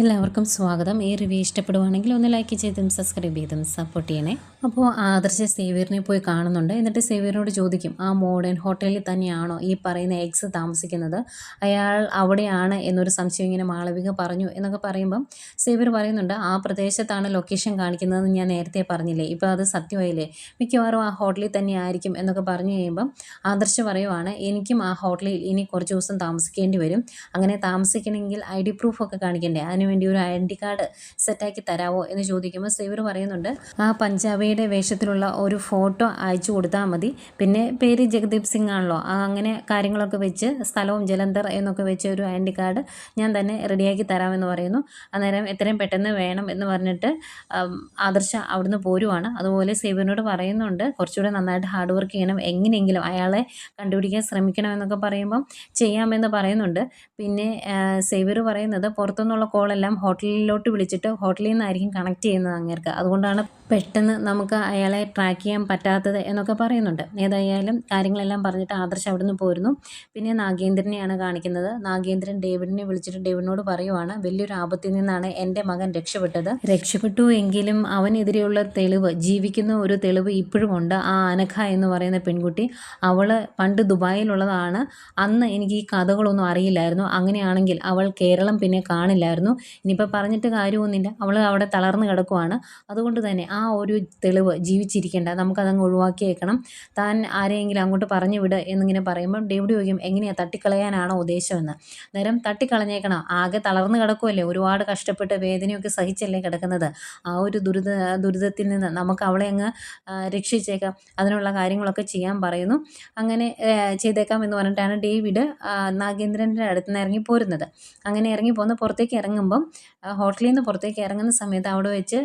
എല്ലാവർക്കും സ്വാഗതം. ഈ റിവ്യൂ ഇഷ്ടപ്പെടുവാണെങ്കിൽ ഒന്ന് ലൈക്ക് ചെയ്തും സബ്സ്ക്രൈബ് ചെയ്തും സപ്പോർട്ട് ചെയ്യണേ. അപ്പോൾ ആദർശ സേവ്യറിനെ പോയി കാണുന്നുണ്ട്. എന്നിട്ട് സേവ്യറിനോട് ചോദിക്കും, ആ മോഡേൺ ഹോട്ടലിൽ തന്നെയാണോ ഈ പറയുന്ന എക്സ് താമസിക്കുന്നത്? അയാൾ അവിടെയാണ് എന്നൊരു സംശയം ഇങ്ങനെ മാളവിക പറഞ്ഞു എന്നൊക്കെ പറയുമ്പം സേവ്യർ പറയുന്നുണ്ട്, ആ പ്രദേശത്താണ് ലൊക്കേഷൻ കാണിക്കുന്നതെന്ന് ഞാൻ നേരത്തെ പറഞ്ഞില്ലേ, ഇപ്പോൾ അത് സത്യമായില്ലേ, മിക്കവാറും ആ ഹോട്ടലിൽ തന്നെ ആയിരിക്കും എന്നൊക്കെ പറഞ്ഞു കഴിയുമ്പം ആദർശ പറയുവാണ്, എനിക്കും ആ ഹോട്ടലിൽ ഇനി കുറച്ച് ദിവസം താമസിക്കേണ്ടി വരും. അങ്ങനെ താമസിക്കണമെങ്കിൽ ID പ്രൂഫൊക്കെ കാണിക്കണ്ടേ, വേണ്ടി ഒരു ID കാർഡ് സെറ്റാക്കി തരാമോ എന്ന് ചോദിക്കുമ്പോൾ സേവർ പറയുന്നുണ്ട്, ആ പഞ്ചാബിയുടെ വേഷത്തിലുള്ള ഒരു ഫോട്ടോ അയച്ചു കൊടുത്താൽ മതി, പിന്നെ പേര് ജഗദീപ് സിംഗ് ആണല്ലോ, അങ്ങനെ കാര്യങ്ങളൊക്കെ വെച്ച് സ്ഥലവും ജലന്ധർ എന്നൊക്കെ വെച്ച് ഒരു ID കാർഡ് ഞാൻ തന്നെ റെഡിയാക്കി തരാമെന്ന് പറയുന്നു. അന്നേരം എത്രയും പെട്ടെന്ന് വേണം എന്ന് പറഞ്ഞിട്ട് ആദർശ അവിടുന്ന് പോരുവാണ്. അതുപോലെ സേവറിനോട് പറയുന്നുണ്ട്, കുറച്ചുകൂടെ നന്നായിട്ട് ഹാർഡ് വർക്ക് ചെയ്യണം, എങ്ങനെയെങ്കിലും അയാളെ കണ്ടുപിടിക്കാൻ ശ്രമിക്കണം എന്നൊക്കെ പറയുമ്പം ചെയ്യാമെന്ന് പറയുന്നുണ്ട്. പിന്നെ സേവർ പറയുന്നത്, പുറത്തുനിന്നുള്ള കോളെല്ലാം ഹോട്ടലിലോട്ട് വിളിച്ചിട്ട് ഹോട്ടലിൽ നിന്നായിരിക്കും കണക്ട് ചെയ്യുന്നത് അങ്ങേർക്ക്, അതുകൊണ്ടാണ് പെട്ടെന്ന് നമുക്ക് അയാളെ ട്രാക്ക് ചെയ്യാൻ പറ്റാത്തത് എന്നൊക്കെ പറയുന്നുണ്ട്. ഏതായാലും കാര്യങ്ങളെല്ലാം പറഞ്ഞിട്ട് ആദർശ് അവിടുന്ന് പോരുന്നു. പിന്നെ നാഗേന്ദ്രനെയാണ് കാണിക്കുന്നത്. നാഗേന്ദ്രൻ ഡേവിഡിനെ വിളിച്ചിട്ട് ഡേവിഡിനോട് പറയുവാണ്, വലിയൊരു ആപത്തിൽ നിന്നാണ് എൻ്റെ മകൻ രക്ഷപ്പെട്ടു എങ്കിലും അവനെതിരെയുള്ള തെളിവ്, ജീവിക്കുന്ന ഒരു തെളിവ് ഇപ്പോഴും ഉണ്ട്. ആ അനഘ എന്ന് പറയുന്ന പെൺകുട്ടി, അവൾ പണ്ട് ദുബായിലുള്ളതാണ്. അന്ന് എനിക്ക് ഈ കഥകളൊന്നും അറിയില്ലായിരുന്നു. അങ്ങനെയാണെങ്കിൽ അവൾ കേരളം പിന്നെ കാണില്ലായിരുന്നു. ഇനിയിപ്പോൾ പറഞ്ഞിട്ട് കാര്യമൊന്നുമില്ല, അവൾ അവിടെ തളർന്ന് കിടക്കുവാണ്. അതുകൊണ്ട് തന്നെ ആ ഒരു തെളിവ് ജീവിച്ചിരിക്കേണ്ട, നമുക്കതങ്ങ് ഒഴിവാക്കിയേക്കണം. താൻ ആരെയെങ്കിലും അങ്ങോട്ട് പറഞ്ഞു വിട് എന്നിങ്ങനെ പറയുമ്പോൾ ഡേവിഡ് ചോദിക്കും, എങ്ങനെയാണ് തട്ടിക്കളയാനാണോ ഉദ്ദേശമെന്ന്. നേരം തട്ടിക്കളഞ്ഞേക്കണം, ആകെ തളർന്ന് കിടക്കുമല്ലേ, ഒരുപാട് കഷ്ടപ്പെട്ട് വേദനയൊക്കെ സഹിച്ചല്ലേ കിടക്കുന്നത്. ആ ഒരു ദുരിതത്തിൽ നിന്ന് നമുക്ക് അവളെ അങ്ങ് രക്ഷിച്ചേക്കാം, അതിനുള്ള കാര്യങ്ങളൊക്കെ ചെയ്യാൻ പറയുന്നു. അങ്ങനെ ചെയ്തേക്കാം എന്ന് പറഞ്ഞിട്ടാണ് ഡേവിഡ് നാഗേന്ദ്രൻ്റെ അടുത്ത് നിന്ന് ഇറങ്ങി പോരുന്നത്. അങ്ങനെ ഇറങ്ങി പോകുന്ന പുറത്തേക്ക് ഇറങ്ങുമ്പം ഹോട്ടലിൽ നിന്ന് പുറത്തേക്ക് ഇറങ്ങുന്ന സമയത്ത് അവിടെ വെച്ച്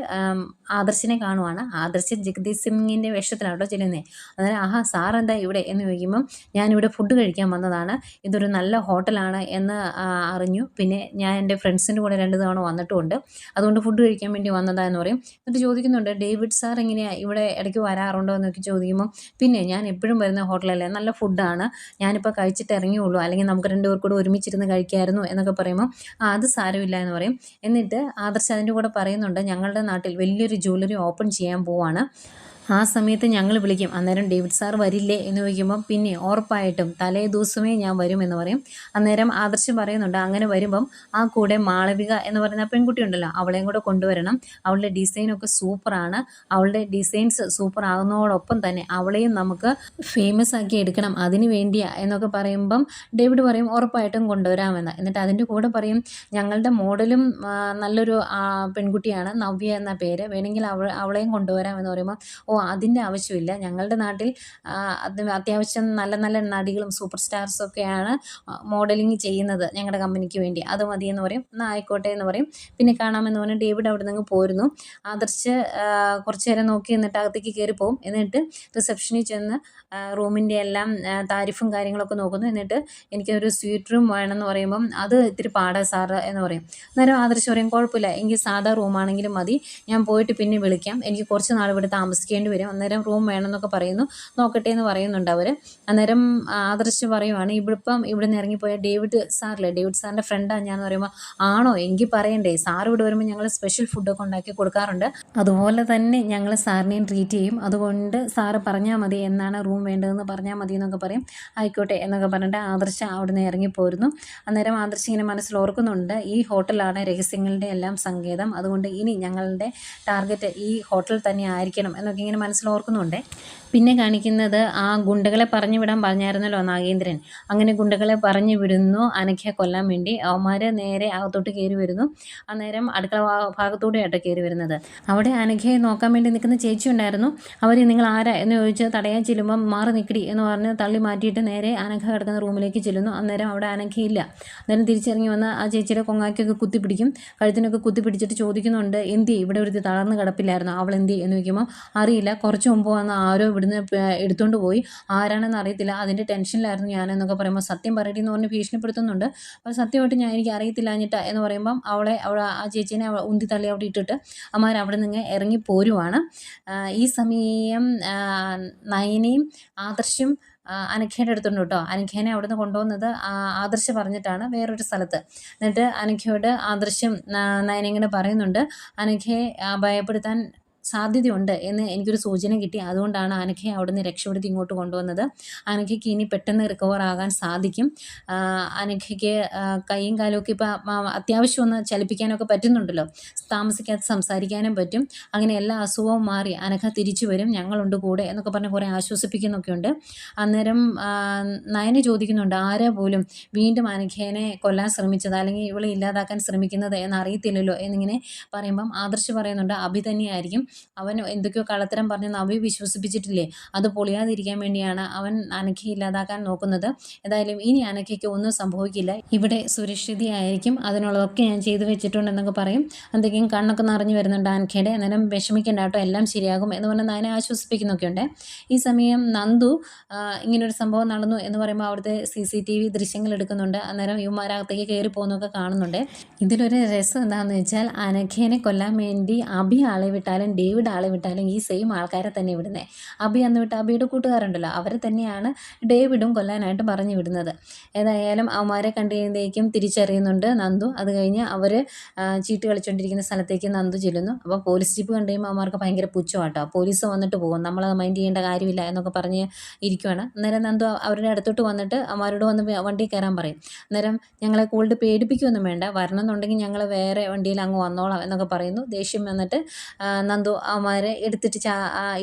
ആദർശിനെ കാണുവാണ്. ആദർശ് ജഗദീപ് സിംഗിൻ്റെ വേഷത്തിലാണ് കേട്ടോ ചെല്ലുന്നത്. അന്നേരം, ആഹാ സാർ എന്താ ഇവിടെ എന്ന് ചോദിക്കുമ്പം, ഞാനിവിടെ ഫുഡ് കഴിക്കാൻ വന്നതാണ്, ഇതൊരു നല്ല ഹോട്ടലാണ് എന്ന് അറിഞ്ഞു, പിന്നെ ഞാൻ എൻ്റെ ഫ്രണ്ട്സിൻ്റെ കൂടെ 2 തവണ വന്നിട്ടുമുണ്ട്, അതുകൊണ്ട് ഫുഡ് കഴിക്കാൻ വേണ്ടി വന്നതാന്ന് പറയും. എന്നിട്ട് ചോദിക്കുന്നുണ്ട്, ഡേവിഡ് സാർ എങ്ങനെയാണ് ഇവിടെ ഇടയ്ക്ക് വരാറുണ്ടോ എന്നൊക്കെ ചോദിക്കുമ്പോൾ, പിന്നെ ഞാൻ എപ്പോഴും വരുന്ന ഹോട്ടലല്ലേ, നല്ല ഫുഡാണ്, ഞാനിപ്പോൾ കഴിച്ചിട്ട് ഇറങ്ങിയുള്ളൂ, അല്ലെങ്കിൽ നമുക്ക് 2 പേർക്കൂടെ ഒരുമിച്ചിരുന്ന് കഴിക്കാമായിരുന്നു എന്നൊക്കെ പറയുമ്പോൾ, അത് സാരമില്ല എന്ന് പറയും. എന്നിട്ട് ആദർശ് അതിൻ്റെ കൂടെ പറയുന്നുണ്ട്, ഞങ്ങളുടെ നാട്ടിൽ വലിയൊരു ജ്വല്ലറി ഓപ്പൺ ചെയ്യാൻ പോവാണ്, ആ സമയത്ത് ഞങ്ങൾ വിളിക്കും, അന്നേരം ഡേവിഡ് സാർ വരില്ലേ എന്ന് ചോദിക്കുമ്പം, പിന്നെ ഉറപ്പായിട്ടും തലേ ദിവസമേ ഞാൻ വരുമെന്ന് പറയും. അന്നേരം ആദർശ് പറയുന്നുണ്ട്, അങ്ങനെ വരുമ്പം ആ കൂടെ മാളവിക എന്ന് പറയുന്ന പെൺകുട്ടി ഉണ്ടല്ലോ, അവളെയും കൂടെ കൊണ്ടുവരണം, അവളുടെ ഡിസൈനൊക്കെ സൂപ്പറാണ്, അവളുടെ ഡിസൈൻസ് സൂപ്പർ ആകുന്നതോടൊപ്പം തന്നെ അവളെയും നമുക്ക് ഫേമസ് ആക്കി എടുക്കണം, അതിന് വേണ്ടിയാ എന്നൊക്കെ പറയുമ്പം ഡേവിഡ് പറയും, ഉറപ്പായിട്ടും കൊണ്ടുവരാമെന്ന്. എന്നിട്ട് അതിൻ്റെ കൂടെ പറയും, ഞങ്ങളുടെ മോഡലും നല്ലൊരു പെൺകുട്ടിയാണ്, നവ്യ എന്ന പേര്, വേണമെങ്കിൽ അവളെയും കൊണ്ടുവരാമെന്ന് പറയുമ്പോൾ, ഓ അതിൻ്റെ ആവശ്യമില്ല, ഞങ്ങളുടെ നാട്ടിൽ അത്യാവശ്യം നല്ല നല്ല നടികളും സൂപ്പർ സ്റ്റാർസൊക്കെയാണ് മോഡലിംഗ് ചെയ്യുന്നത് ഞങ്ങളുടെ കമ്പനിക്ക് വേണ്ടി, അത് മതിയെന്ന് പറയും. എന്നാൽ ആയിക്കോട്ടെ എന്ന് പറയും. പിന്നെ കാണാമെന്ന് പറഞ്ഞ് ഡേവിഡ് അവിടെ നിന്ന് പോരുന്നു. ആദർശ് കുറച്ച് നേരം നോക്കി എന്നിട്ട് അകത്തേക്ക് കയറിപ്പോവും. എന്നിട്ട് റിസപ്ഷനിൽ ചെന്ന് റൂമിൻ്റെ എല്ലാം താരിഫും കാര്യങ്ങളൊക്കെ നോക്കുന്നു. എന്നിട്ട് എനിക്കൊരു സ്വീറ്റ് റൂം വേണമെന്ന് പറയുമ്പം, അത് ഇത്തിരി പാടാ സാറ് എന്ന് പറയും. അന്നേരം ആദർശ് പറയും, കുഴപ്പമില്ല, എനിക്ക് സാധാ റൂമാണെങ്കിലും മതി, ഞാൻ പോയിട്ട് പിന്നെ വിളിക്കാം, എനിക്ക് കുറച്ച് നാൾ ഇവിടെ താമസിക്കേണ്ടി വരും, അന്നേരം റൂം വേണമെന്നൊക്കെ പറയുന്നു. നോക്കട്ടെ എന്ന് പറയുന്നുണ്ട് അവർ. അന്നേരം ആദർശ് പറയുവാണ്, ഇവിടെ നിന്ന് ഇറങ്ങിപ്പോയ ഡേവിഡ് സാറിൻ്റെ ഫ്രണ്ടാണ് ഞാൻ എന്ന് പറയുമ്പോൾ, ആണോ എങ്കിൽ പറയണ്ടേ, സാർ ഇവിടെ വരുമ്പോൾ ഞങ്ങൾ സ്പെഷ്യൽ ഫുഡൊക്കെ ഉണ്ടാക്കി കൊടുക്കാറുണ്ട്, അതുപോലെ തന്നെ ഞങ്ങൾ സാറിനെയും ട്രീറ്റ് ചെയ്യും, അതുകൊണ്ട് സാറ് പറഞ്ഞാൽ മതി എന്നാണ് റൂം വേണ്ടതെന്ന് പറഞ്ഞാൽ മതി എന്നൊക്കെ പറയും. ആയിക്കോട്ടെ എന്നൊക്കെ പറഞ്ഞിട്ട് ആദർശ് അവിടെ നിന്ന് ഇറങ്ങിപ്പോരുന്നു. അന്നേരം ആദർശ് ഇങ്ങനെ മനസ്സിൽ ഓർക്കുന്നുണ്ട്, ഈ ഹോട്ടലാണ് രഹസ്യങ്ങളുടെ എല്ലാം സങ്കേതം, അതുകൊണ്ട് ഇനി ഞങ്ങളുടെ ടാർഗറ്റ് ഈ ഹോട്ടൽ തന്നെ ആയിരിക്കണം എന്നൊക്കെ ഇങ്ങനെ മനസ്സിൽ ഓർക്കുന്നുണ്ട്. പിന്നെ കാണിക്കുന്നത്, ആ ഗുണ്ടകളെ പറഞ്ഞു വിടാൻ പറഞ്ഞായിരുന്നല്ലോ നാഗേന്ദ്രൻ, അങ്ങനെ ഗുണ്ടകളെ പറഞ്ഞു വിടുന്നു അനഘയെ കൊല്ലാൻ വേണ്ടി. അവന്മാർ നേരെ അകത്തോട്ട് കയറി വരുന്നു. അന്നേരം അടുക്കള ഭാഗത്തൂടെയാട്ടോ കയറി വരുന്നത്. അവിടെ അനഘയെ നോക്കാൻ വേണ്ടി നിൽക്കുന്ന ചേച്ചി ഉണ്ടായിരുന്നു. അവർ നിങ്ങൾ ആരാ എന്ന് ചോദിച്ച് തടയാൻ ചെല്ലുമ്പം, മാറി നിൽക്കടി എന്ന് പറഞ്ഞ് തള്ളി മാറ്റിയിട്ട് നേരെ അനഘ കിടക്കുന്ന റൂമിലേക്ക് ചെല്ലുന്നു. അന്നേരം അവിടെ അനഘയില്ല. അന്നേരം തിരിച്ചിറങ്ങി വന്ന് ആ ചേച്ചിയുടെ കൊങ്ങാക്കൊക്കെ കുത്തിപ്പിടിക്കും, കഴുത്തിനൊക്കെ കുത്തിപ്പിടിച്ചിട്ട് ചോദിക്കുന്നുണ്ട്, എന്തി ഇവിടെ ഒരു തളർന്ന് കിടപ്പില്ലായിരുന്നു, അവൾ എന്തി എന്ന് ചോദിക്കുമ്പോൾ, അറിയില്ല, കുറച്ച് മുമ്പ് വന്ന് ആരോ ഇവിടുന്ന് എടുത്തുകൊണ്ട് പോയി, ആരാണെന്ന് അറിയത്തില്ല, അതിൻ്റെ ടെൻഷനിലായിരുന്നു ഞാനെന്നൊക്കെ പറയുമ്പോൾ, സത്യം പറയടി എന്ന് പറഞ്ഞ് ഭീഷണിപ്പെടുത്തുന്നുണ്ട്. അപ്പോൾ സത്യമായിട്ട് എനിക്ക് അറിയത്തില്ല എന്നിട്ട് എന്ന് പറയുമ്പം ആ ചേച്ചീനെ ഉന്തി തള്ളി അവിടെ ഇട്ടിട്ട് അവിടെ നിന്ന് ഇറങ്ങി പോരുവാണ്. ഈ സമയം നയനയും ആദർശും അനഘയുടെ അടുത്തുണ്ട് കേട്ടോ. അനഘേനെ അവിടുന്ന് കൊണ്ടുവന്നത് ആദർശ് പറഞ്ഞിട്ടാണ് വേറൊരു സ്ഥലത്ത്. എന്നിട്ട് അനഘയോട് ആദർശും നയന ഇങ്ങനെ പറയുന്നുണ്ട്, അനഘയെ ഭയപ്പെടുത്താൻ സാധ്യതയുണ്ട് എന്ന് എനിക്കൊരു സൂചന കിട്ടി. അതുകൊണ്ടാണ് അനഘയെ അവിടുന്ന് രക്ഷപ്പെടുത്തി ഇങ്ങോട്ട് കൊണ്ടുവന്നത്. അനഘയ്ക്ക് ഇനി പെട്ടെന്ന് റിക്കവർ ആകാൻ സാധിക്കും. അനഘയ്ക്ക് കൈയും കാലുമൊക്കെ ഇപ്പം അത്യാവശ്യം ഒന്ന് ചലിപ്പിക്കാനൊക്കെ പറ്റുന്നുണ്ടല്ലോ. താമസിക്കാതെ സംസാരിക്കാനും പറ്റും. അങ്ങനെ എല്ലാ അസുഖവും മാറി അനഘ തിരിച്ചു വരും, ഞങ്ങളുണ്ട് കൂടെ എന്നൊക്കെ പറഞ്ഞ് കുറേ ആശ്വസിപ്പിക്കുന്നൊക്കെ ഉണ്ട്. അന്നേരം നയന ചോദിക്കുന്നുണ്ട്, ആരാ പോലും വീണ്ടും അനഘേനെ കൊല്ലാൻ ശ്രമിച്ചത് അല്ലെങ്കിൽ ഇവളെ ഇല്ലാതാക്കാൻ ശ്രമിക്കുന്നത് എന്നറിയത്തില്ലല്ലോ എന്നിങ്ങനെ പറയുമ്പം ആദർശ് പറയുന്നുണ്ട്, അഭി തന്നെയായിരിക്കും. അവൻ എന്തൊക്കെയോ കള്ളത്തരം പറഞ്ഞ് അഭി വിശ്വസിപ്പിച്ചിട്ടില്ലേ, അത് പൊളിയാതിരിക്കാൻ വേണ്ടിയാണ് അവൻ അനഘയെ ഇല്ലാതാക്കാൻ നോക്കുന്നത്. ഏതായാലും ഇനി അനഘയ്ക്ക് ഒന്നും സംഭവിക്കില്ല, ഇവിടെ സുരക്ഷിതയായിരിക്കും, അതിനുള്ളതൊക്കെ ഞാൻ ചെയ്തു വെച്ചിട്ടുണ്ടെന്നൊക്കെ പറയും. എന്തെങ്കിലും കണ്ണൊക്കെ നിറഞ്ഞു വരുന്നുണ്ട് അനഘയുടെ. അന്നേരം വിഷമിക്കേണ്ട കേട്ടോ, എല്ലാം ശരിയാകും എന്ന് പറഞ്ഞ് നയനെ ആശ്വസിപ്പിക്കുന്നൊക്കെ ഉണ്ട്. ഈ സമയം നന്ദു ഇങ്ങനൊരു സംഭവം നടന്നു എന്ന് പറയുമ്പോൾ അവിടുത്തെ CCTV ദൃശ്യങ്ങൾ എടുക്കുന്നുണ്ട്. അന്നേരം ഇവന്മാരകത്തേക്ക് കയറി പോകുന്നതൊക്കെ കാണുന്നുണ്ട്. ഇതിലൊരു രസം എന്താണെന്ന് വെച്ചാൽ അനഘേനെ കൊല്ലാൻ വേണ്ടി അഭി ആളെ വിട്ടാലും ഡേവിഡ് ആളെ വിട്ടാലും ഈ സെയിം ആൾക്കാരെ തന്നെ വിടുന്നത്. അഭി അന്ന് വിട്ട് അഭിയുടെ കൂട്ടുകാരുണ്ടല്ലോ, അവരെ തന്നെയാണ് ഡേവിഡും കൊല്ലാനായിട്ട് പറഞ്ഞു വിടുന്നത്. ഏതായാലും അവന്മാരെ കണ്ടു കഴിയുമ്പോഴേക്കും തിരിച്ചറിയുന്നുണ്ട് നന്ദു. അത് കഴിഞ്ഞ് അവർ ചീട്ട് കളിച്ചുകൊണ്ടിരിക്കുന്ന സ്ഥലത്തേക്ക് നന്ദു ചെല്ലുന്നു. അപ്പോൾ പോലീസ് ജീപ്പ് കണ്ടു കഴിയുമ്പോൾ അവന്മാർക്ക് ഭയങ്കര പുച്ഛമാട്ടോ. പോലീസ് വന്നിട്ട് പോകും, നമ്മളത് മൈൻഡ് ചെയ്യേണ്ട കാര്യമില്ല എന്നൊക്കെ പറഞ്ഞ് ഇരിക്കുവാണ്. അന്നേരം നന്ദു അവരുടെ അടുത്തോട്ട് വന്നിട്ട് അവന്മാരോട് വന്ന് വണ്ടി കയറാൻ പറയും. അന്നേരം ഞങ്ങളെ കൂടുതൽ പേടിപ്പിക്കുകയൊന്നും വേണ്ട, വരണമെന്നുണ്ടെങ്കിൽ ഞങ്ങൾ വേറെ വണ്ടിയിൽ അങ്ങ് വന്നോളാം എന്നൊക്കെ പറയുന്നു. ദേഷ്യം വന്നിട്ട് നന്ദു അവന്മാരെ എടുത്തിട്ട്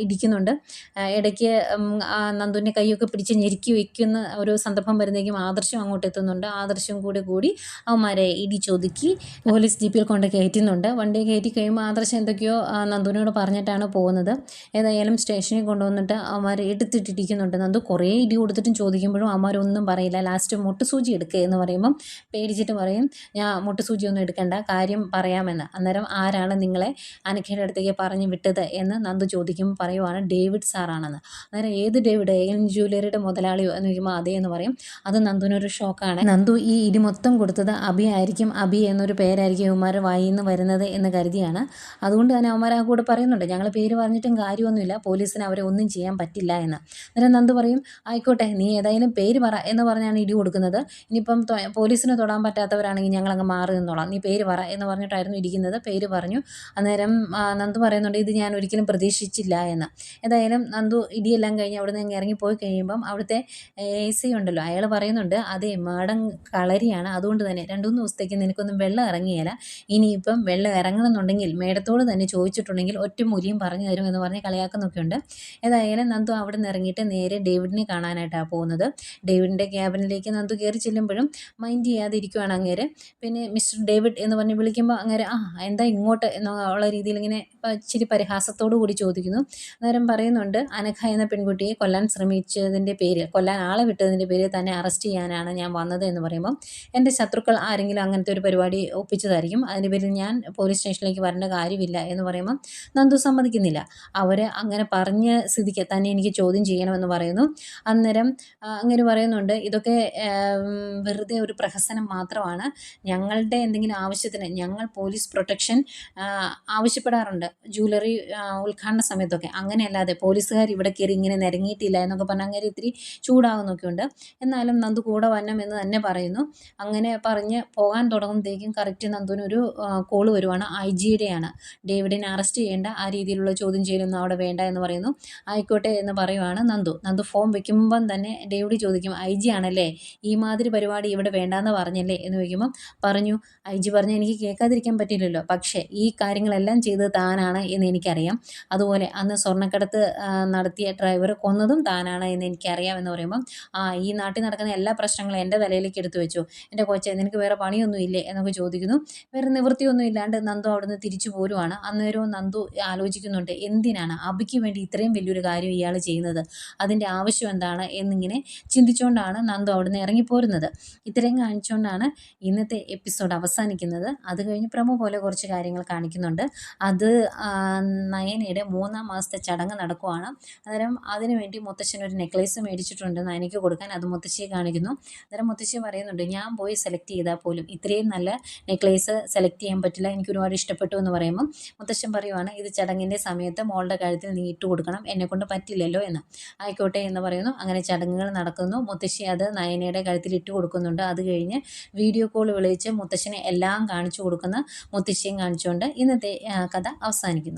ഇടിക്കുന്നുണ്ട്. ഇടയ്ക്ക് നന്ദുവിൻ്റെ കൈയൊക്കെ പിടിച്ച് ഞെരുക്കി വയ്ക്കുന്ന ഒരു സന്ദർഭം വരുന്നേക്കും ആദർശം അങ്ങോട്ട് എത്തുന്നുണ്ട്. ആദർശം കൂടി അവന്മാരെ ഇടിച്ചൊതുക്കി പോലീസ് ജീപ്പിൽ കൊണ്ട് കയറ്റുന്നുണ്ട്. വണ്ടി കയറ്റി കഴിയുമ്പോൾ ആദർശം എന്തൊക്കെയോ നന്ദുവിനോട് പറഞ്ഞിട്ടാണ് പോകുന്നത്. ഏതായാലും സ്റ്റേഷനിൽ കൊണ്ടുവന്നിട്ട് അവന്മാരെ എടുത്തിട്ടിരിക്കുന്നുണ്ട്. നന്ദു കുറേ ഇടി കൊടുത്തിട്ടും ചോദിക്കുമ്പോഴും അവന്മാരൊന്നും പറയില്ല. ലാസ്റ്റ് മുട്ടുസൂചി എടുക്കുക എന്ന് പറയുമ്പം പേടിച്ചിട്ട് പറയും, ഞാൻ മുട്ടുസൂചിയൊന്നും എടുക്കണ്ട, കാര്യം പറയാമെന്ന്. അന്നേരം ആരാണ് നിങ്ങളെ അനഘയുടെ അടുത്തേക്ക് പറഞ്ഞു വിട്ടത് എന്ന് നന്ദു ചോദിക്കുമ്പോൾ പറയുവാണ് ഡേവിഡ് സാറാണെന്ന്. അന്നേരം ഏത് ഡേവിഡ്, AN ജ്വല്ലറിയുടെ മുതലാളിയോ എന്ന് ചോദിക്കുമ്പോൾ അതേ എന്ന് പറയും. അത് നന്ദുവിനൊരു ഷോക്കാണ്. നന്ദു ഈ ഇടി മൊത്തം കൊടുത്തത് അഭി ആയിരിക്കും, അഭി എന്നൊരു പേരായിരിക്കും ഇവന്മാർ വായിൽ നിന്ന് വരുന്നത് എന്ന് കരുതിയാണ്. അതുകൊണ്ട് തന്നെ അവന്മാർ ആ കൂടെ പറയുന്നുണ്ട്, ഞങ്ങൾ പേര് പറഞ്ഞിട്ടും കാര്യമൊന്നുമില്ല, പോലീസിന് അവരെ ഒന്നും ചെയ്യാൻ പറ്റില്ല എന്ന്. അന്നേരം നന്ദു പറയും, ആയിക്കോട്ടെ നീ ഏതായാലും പേര് പറ എന്ന് പറഞ്ഞാണ് ഇടി കൊടുക്കുന്നത്. ഇനിയിപ്പം പോലീസിന് തൊടാൻ പറ്റാത്തവരാണെങ്കിൽ ഞങ്ങളങ്ങ് മാറി നിന്നോളാം, നീ പേര് പറ എന്ന് പറഞ്ഞിട്ടായിരുന്നു ഇരിക്കുന്നത്. പേര് പറഞ്ഞു. അന്നേരം നന്ദു പറയുന്നുണ്ട്, ഇത് ഞാൻ ഒരിക്കലും പ്രതീക്ഷിച്ചില്ല എന്ന്. ഏതായാലും നന്ദു ഇടിയെല്ലാം കഴിഞ്ഞ് അവിടെ നിന്ന് ഇറങ്ങിപ്പോയി കഴിയുമ്പം അവിടുത്തെ AC ഉണ്ടല്ലോ, അയാൾ പറയുന്നുണ്ട്, അതേ മാഡം കളരിയാണ്, അതുകൊണ്ട് തന്നെ 2-3 ദിവസത്തേക്ക് നിനക്കൊന്നും വെള്ളം ഇറങ്ങിയില്ല, ഇനിയിപ്പം വെള്ളം ഇറങ്ങണമെന്നുണ്ടെങ്കിൽ മേഡത്തോട് തന്നെ ചോദിച്ചിട്ടുണ്ടെങ്കിൽ ഒറ്റ മൂല്യം പറഞ്ഞു തരും എന്ന് പറഞ്ഞ് കളിയാക്കുന്നൊക്കെ ഉണ്ട്. ഏതായാലും നന്ദു അവിടെ നിന്ന് ഇറങ്ങിയിട്ട് നേരെ ഡേവിഡിനെ കാണാനായിട്ടാണ് പോകുന്നത്. ഡേവിഡിൻ്റെ ക്യാബിനിലേക്ക് നന്ദു കയറി ചെല്ലുമ്പോഴും മൈൻഡ് ചെയ്യാതെ ഇരിക്കുവാണ് അങ്ങേര്. പിന്നെ മിസ്റ്റർ ഡേവിഡ് എന്ന് പറഞ്ഞ് വിളിക്കുമ്പോൾ അങ്ങേര് എന്താ ഇങ്ങോട്ട് എന്നുള്ള രീതിയിൽ ഇങ്ങനെ ഇച്ചിരി പരിഹാസത്തോടു കൂടി ചോദിക്കുന്നു. അന്നേരം പറയുന്നുണ്ട്, അനഘ എന്ന പെൺകുട്ടിയെ കൊല്ലാൻ ശ്രമിച്ചതിൻ്റെ പേരിൽ, കൊല്ലാൻ ആളെ വിട്ടതിൻ്റെ പേരിൽ തന്നെ അറസ്റ്റ് ചെയ്യാനാണ് ഞാൻ വന്നത് എന്ന് പറയുമ്പം എൻ്റെ ശത്രുക്കൾ ആരെങ്കിലും അങ്ങനത്തെ ഒരു പരിപാടി ഒപ്പിച്ചതായിരിക്കും, അതിൻ്റെ പേരിൽ ഞാൻ പോലീസ് സ്റ്റേഷനിലേക്ക് വരേണ്ട കാര്യമില്ല എന്ന് പറയുമ്പം നന്ദു സമ്മതിക്കുന്നില്ല. അവർ അങ്ങനെ പറഞ്ഞ സ്ഥിതിക്ക് തന്നെ എനിക്ക് ചോദ്യം ചെയ്യണമെന്ന് പറയുന്നു. അന്നേരം അങ്ങനെ പറയുന്നുണ്ട്, ഇതൊക്കെ വെറുതെ ഒരു പ്രഹസനം മാത്രമാണ്, ഞങ്ങളുടെ എന്തെങ്കിലും ആവശ്യത്തിന് ഞങ്ങൾ പോലീസ് പ്രൊട്ടക്ഷൻ ആവശ്യപ്പെടാറുണ്ട് ജ്വല്ലറി ഉദ്ഘാടന സമയത്തൊക്കെ, അങ്ങനെയല്ലാതെ പോലീസുകാർ ഇവിടെ കയറി ഇങ്ങനെ നിരങ്ങിയിട്ടില്ല എന്നൊക്കെ പറഞ്ഞ് അങ്ങനെ ഇത്തിരി ചൂടാകുന്നൊക്കെ ഉണ്ട്. എന്നാലും നന്ദു കൂടെ വന്നം എന്ന് തന്നെ പറയുന്നു. അങ്ങനെ പറഞ്ഞ് പോകാൻ തുടങ്ങുമ്പോഴത്തേക്കും കറക്റ്റ് നന്ദുവിനൊരു കോള് വരുവാണ്, IG-യുടെയാണ്. ഡേവിഡിനെ അറസ്റ്റ് ചെയ്യേണ്ട, ആ രീതിയിലുള്ള ചോദ്യം ചെയ്യലൊന്നും അവിടെ വേണ്ട എന്ന് പറയുന്നു. ആയിക്കോട്ടെ എന്ന് പറയുവാണ് നന്ദു ഫോൺ വെക്കുമ്പം തന്നെ ഡേവിഡ് ചോദിക്കും, IG ആണല്ലേ, ഈ മാതിരി പരിപാടി ഇവിടെ വേണ്ടാന്ന് പറഞ്ഞല്ലേ എന്ന് ചോദിക്കുമ്പം പറഞ്ഞു, IG പറഞ്ഞാൽ എനിക്ക് കേൾക്കാതിരിക്കാൻ പറ്റില്ലല്ലോ, പക്ഷേ ഈ കാര്യങ്ങളെല്ലാം ചെയ്തത് താനാണ് എന്ന് എനിക്കറിയാം, അതുപോലെ അന്ന് സ്വർണ്ണക്കടത്ത് നടത്തിയ ഡ്രൈവറെ കൊന്നതും താനാണ് എന്ന് എനിക്കറിയാം എന്ന് പറയുമ്പം ഈ നാട്ടിൽ നടക്കുന്ന എല്ലാ പ്രശ്നങ്ങളും എൻ്റെ തലയിലേക്ക് എടുത്തു വെച്ചു, എൻ്റെ കൊച്ചെ നിനക്ക് വേറെ പണിയൊന്നും ഇല്ലേ എന്നൊക്കെ ചോദിക്കുന്നു. വേറെ നിവൃത്തിയൊന്നും ഇല്ലാണ്ട് നന്ദു അവിടുന്ന് തിരിച്ചു പോരുവാണ്. അന്നേരവും നന്ദു ആലോചിക്കുന്നുണ്ട്, എന്തിനാണ് അഭിക്ക് വേണ്ടി ഇത്രയും വലിയൊരു കാര്യം ഇയാൾ ചെയ്യുന്നത്, അതിൻ്റെ ആവശ്യം എന്താണ് എന്നിങ്ങനെ ചിന്തിച്ചുകൊണ്ടാണ് നന്ദു അവിടുന്ന് ഇറങ്ങിപ്പോരുന്നത്. ഇത്രയും കാണിച്ചുകൊണ്ടാണ് ഇന്നത്തെ എപ്പിസോഡ് അവസാനിക്കുന്നത്. അത് കഴിഞ്ഞ് പ്രമോ പോലെ കുറച്ച് കാര്യങ്ങൾ കാണിക്കുന്നുണ്ട്. അത് നയനയുടെ 3-ാം മാസത്തെ ചടങ്ങ് നടക്കുവാണ്. അന്നേരം അതിനുവേണ്ടി മുത്തശ്ശൻ ഒരു നെക്ലേസ് മേടിച്ചിട്ടുണ്ട് നയനയ്ക്ക് കൊടുക്കാൻ. അത് മുത്തശ്ശിയെ കാണിക്കുന്നു. അന്നേരം മുത്തശ്ശി പറയുന്നുണ്ട്, ഞാൻ പോയി സെലക്ട് ചെയ്താൽ പോലും ഇത്രയും നല്ല നെക്ലേസ് സെലക്ട് ചെയ്യാൻ പറ്റില്ല, എനിക്ക് ഒരുപാട് ഇഷ്ടപ്പെട്ടു എന്ന് പറയുമ്പം മുത്തശ്ശൻ പറയുവാണ്, ഇത് ചടങ്ങിൻ്റെ സമയത്ത് മോളുടെ കഴുത്തിൽ നീ ഇട്ട് കൊടുക്കണം, എന്നെക്കൊണ്ട് പറ്റില്ലല്ലോ എന്ന്. ആയിക്കോട്ടെ എന്ന് പറയുന്നു. അങ്ങനെ ചടങ്ങുകൾ നടക്കുന്നു. മുത്തശ്ശി അത് നയനയുടെ കഴുത്തിൽ ഇട്ട് കൊടുക്കുന്നുണ്ട്. അത് കഴിഞ്ഞ് വീഡിയോ കോൾ വിളിച്ച് മുത്തശ്ശനെ എല്ലാം കാണിച്ചു കൊടുക്കുന്ന മുത്തശ്ശിയും കാണിച്ചുകൊണ്ട് ഇന്നത്തെ കഥ അവസാനിക്കുന്നു.